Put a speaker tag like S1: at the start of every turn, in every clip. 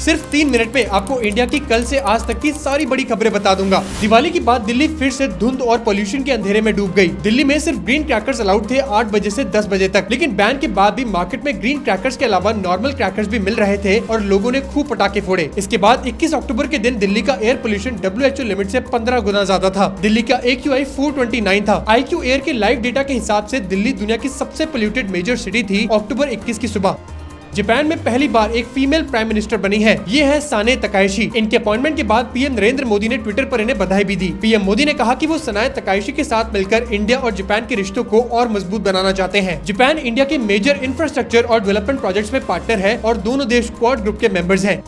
S1: सिर्फ 3 मिनट में आपको इंडिया की कल से आज तक की सारी बड़ी खबरें बता दूंगा। दिवाली के बाद दिल्ली फिर से धुंध और पोल्यूशन के अंधेरे में डूब गई। दिल्ली में सिर्फ ग्रीन क्रैकर्स अलाउड थे 8 बजे से 10 बजे तक, लेकिन बैन के बाद भी मार्केट में ग्रीन क्रैकर्स के अलावा नॉर्मल क्रैकर्स भी मिल रहे थे और लोगों ने खूब पटाखे फोड़े। इसके बाद 21 अक्टूबर के दिन दिल्ली का एयर पोल्यूशन WHO लिमिट से 15 गुना ज्यादा था। दिल्ली का AQI 429 था। IQ एयर के लाइव डेटा के हिसाब से दिल्ली दुनिया की सबसे पोल्यूटेड मेजर सिटी थी अक्टूबर 21 की सुबह। जापान में पहली बार एक फीमेल प्राइम मिनिस्टर बनी है। ये है साने तकाइशी। इनके अपॉइंटमेंट के बाद PM नरेंद्र मोदी ने ट्विटर पर इन्हें बधाई भी दी। PM मोदी ने कहा कि वो साने तकाइशी के साथ मिलकर इंडिया और जापान के रिश्तों को और मजबूत बनाना चाहते हैं। जापान इंडिया के मेजर इंफ्रास्ट्रक्चर और डेवलपमेंट प्रोजेक्ट्स में पार्टनर है और दोनों देश क्वाड ग्रुप के मेंबर्स हैं।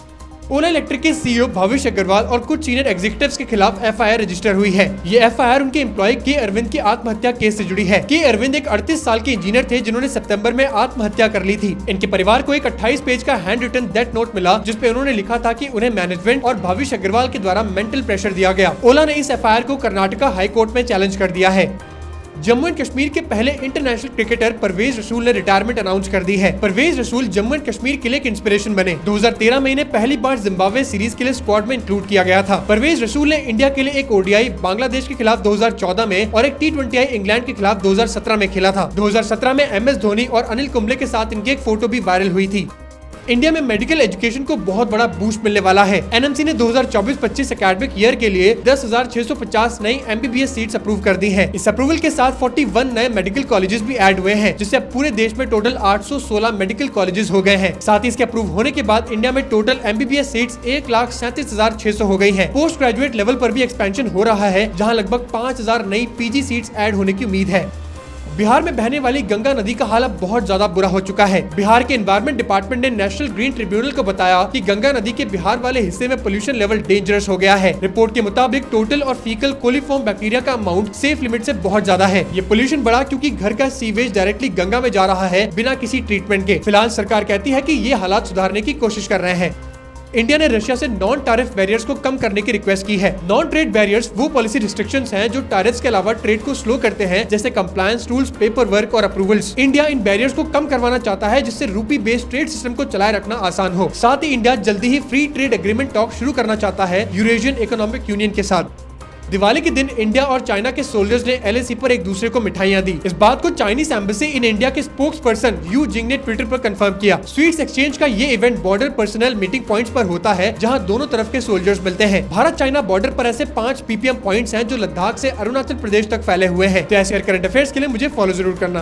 S1: ओला इलेक्ट्रिक के CEO भविष अग्रवाल और कुछ सीनियर एग्जीक्यूटिव्स के खिलाफ FIR रजिस्टर हुई है। ये FIR उनके एम्प्लॉय के अरविंद की आत्महत्या केस से जुड़ी है। के अरविंद एक 38 साल के इंजीनियर थे जिन्होंने सितंबर में आत्महत्या कर ली थी। इनके परिवार को एक 28 पेज का हैंड रिटन डेथ नोट मिला, जिसपे उन्होंने लिखा था कि उन्हें मैनेजमेंट और भविष अग्रवाल के द्वारा मेंटल प्रेशर दिया गया। ओला ने इस FIR को कर्नाटका हाई कोर्ट में चैलेंज कर दिया है। जम्मू एंड कश्मीर के पहले इंटरनेशनल क्रिकेटर परवेज रसूल ने रिटायरमेंट अनाउंस कर दी है। परवेज रसूल जम्मू एंड कश्मीर के लिए एक इंस्पिरेशन बने। 2013 में इन्हें पहली बार जिम्बाब्वे सीरीज के लिए स्क्वाड में इंक्लूड किया गया था। परवेज रसूल ने इंडिया के लिए एक ODI बांग्लादेश के खिलाफ 2014 में और एक T20I इंग्लैंड के खिलाफ 2017 में खेला था। 2017 में MS धोनी और अनिल कुंबले के साथ इनकी एक फोटो भी वायरल हुई थी। इंडिया में मेडिकल एजुकेशन को बहुत बड़ा बूस्ट मिलने वाला है। NMC ने 2024-25 एकेडमिक ईयर के लिए 10,650 नई MBBS सीट्स अप्रूव कर दी हैं। इस अप्रूवल के साथ 41 नए मेडिकल कॉलेजेस भी ऐड हुए हैं, जिससे अब पूरे देश में टोटल 816 मेडिकल कॉलेजेस हो गए हैं। साथ ही इसके अप्रूव होने के बाद इंडिया में टोटल MBBS सीट्स 1,37,600 हो गई है। पोस्ट ग्रेजुएट लेवल पर भी एक्सपेंशन हो रहा है, जहाँ लगभग 5,000 नई PG सीट्स ऐड होने की उम्मीद है। बिहार में बहने वाली गंगा नदी का हाल अब बहुत ज्यादा बुरा हो चुका है। बिहार के एनवायरमेंट डिपार्टमेंट ने नेशनल ग्रीन ट्रिब्यूनल को बताया कि गंगा नदी के बिहार वाले हिस्से में पोल्यूशन लेवल डेंजरस हो गया है। रिपोर्ट के मुताबिक टोटल और फीकल कोलिफॉर्म बैक्टीरिया का अमाउंट सेफ लिमिट से बहुत ज्यादा है। ये पोल्यूशन बढ़ा क्योंकि घर का सीवेज डायरेक्टली गंगा में जा रहा है बिना किसी ट्रीटमेंट के। फिलहाल सरकार कहती है कि ये हालात सुधारने की कोशिश कर रहे हैं। इंडिया ने रशिया से नॉन टैरिफ बैरियर्स को कम करने की रिक्वेस्ट की है। नॉन ट्रेड बैरियर्स वो पॉलिसी रिस्ट्रिक्शंस हैं जो टैरिफ्स के अलावा ट्रेड को स्लो करते हैं, जैसे कंप्लायंस रूल्स, पेपर वर्क और अप्रूवल्स। इंडिया इन बैरियर्स को कम करवाना चाहता है, जिससे रूपी बेस्ड ट्रेड सिस्टम को चलाए रखना आसान हो। साथ ही इंडिया जल्दी ही फ्री ट्रेड एग्रीमेंट टॉक शुरू करना चाहता है यूरेशियन इकोनॉमिक यूनियन के साथ। दिवाली के दिन इंडिया और चाइना के सोल्जर्स ने LAC पर एक दूसरे को मिठाइयां दी। इस बात को चाइनीज एम्बेसी इन इंडिया के स्पोक्स पर्सन यू जिंग ने ट्विटर पर कंफर्म किया। स्वीट्स एक्सचेंज का ये event border personal meeting points पर होता है, जहां दोनों तरफ के सोल्जर्स मिलते हैं। भारत चाइना बॉर्डर पर ऐसे 5 PPM पॉइंट्स हैं जो लद्दाख से अरुणाचल प्रदेश तक फैले हुए हैं। तो ऐसे करंट अफेयर्स के लिए मुझे फॉलो जरूर करना।